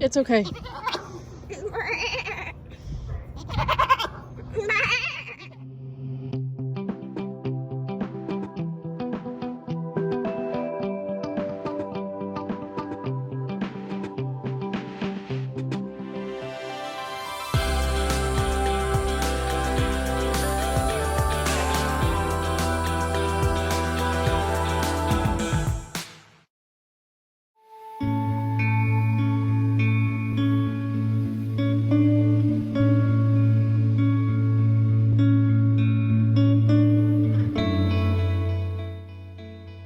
It's okay.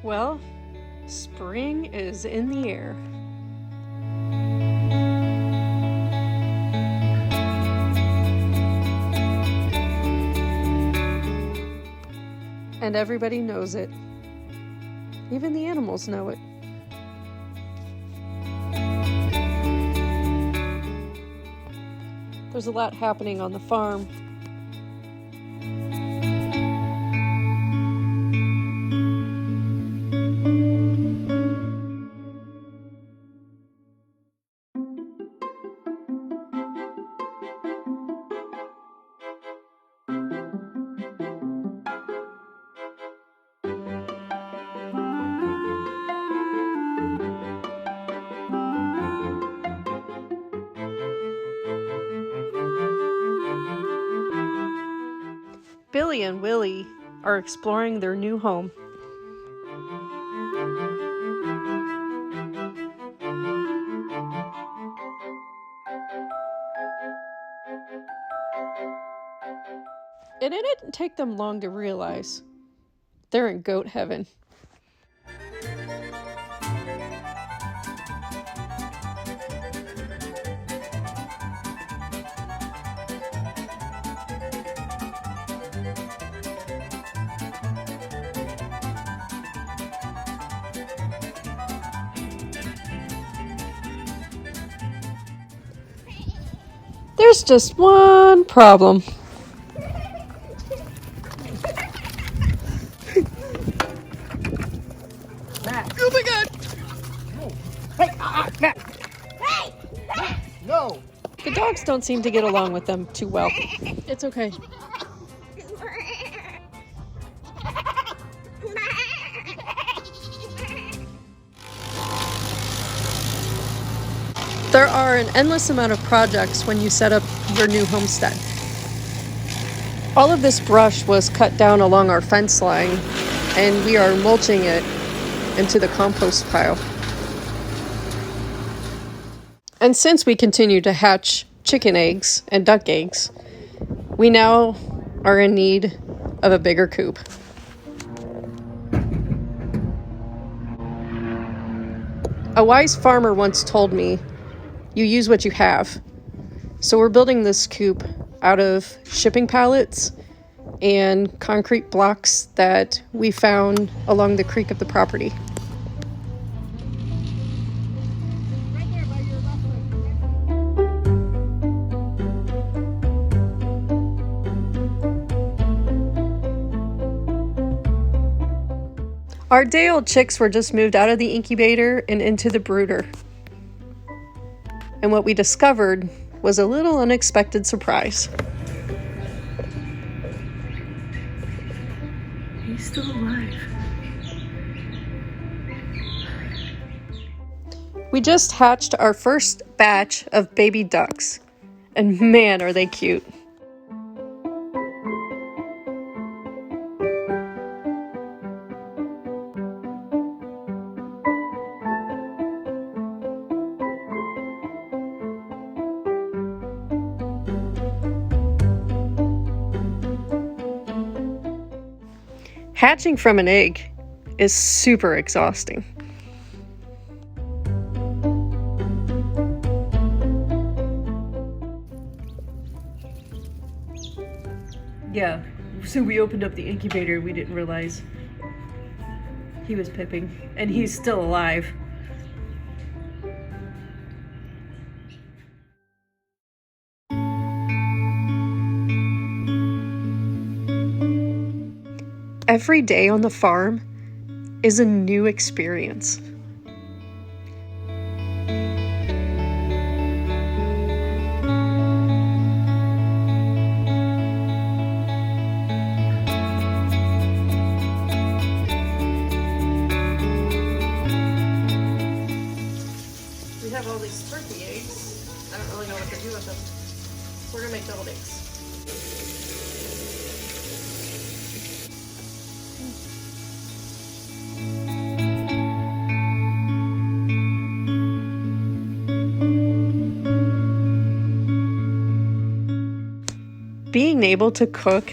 Well, spring is in the air. And everybody knows it. Even the animals know it. There's a lot happening on the farm. Billy and Willie are exploring their new home. And it didn't take them long to realize they're in goat heaven. There's just one problem. Oh my god! Hey! Hey! No! The dogs don't seem to get along with them too well. It's okay. There are an endless amount of projects when you set up your new homestead. All of this brush was cut down along our fence line, and we are mulching it into the compost pile. And since we continue to hatch chicken eggs and duck eggs, we now are in need of a bigger coop. A wise farmer once told me, "You use what you have." So we're building this coop out of shipping pallets and concrete blocks that we found along the creek of the property. Our day-old chicks were just moved out of the incubator and into the brooder. And what we discovered was a little unexpected surprise. He's still alive. We just hatched our first batch of baby ducks, and man, are they cute. Hatching from an egg is super exhausting. Yeah, so we opened up the incubator and we didn't realize he was pipping, and he's still alive. Every day on the farm is a new experience. buildings. Being able to cook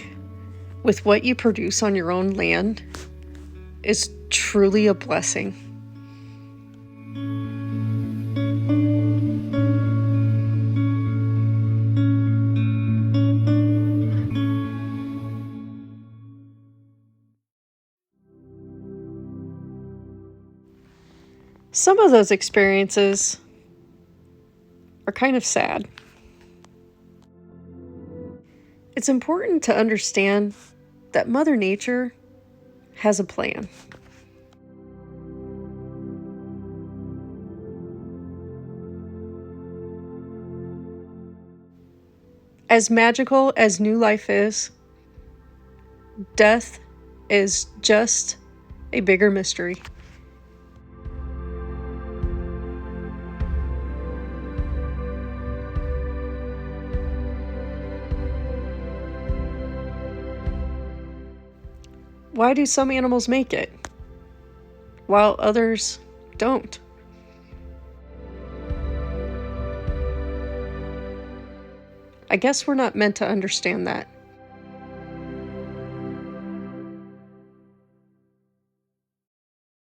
with what you produce on your own land is truly a blessing. Some of those experiences are kind of sad. It's important to understand that Mother Nature has a plan. As magical as new life is, death is just a bigger mystery. Why do some animals make it, while others don't? I guess we're not meant to understand that.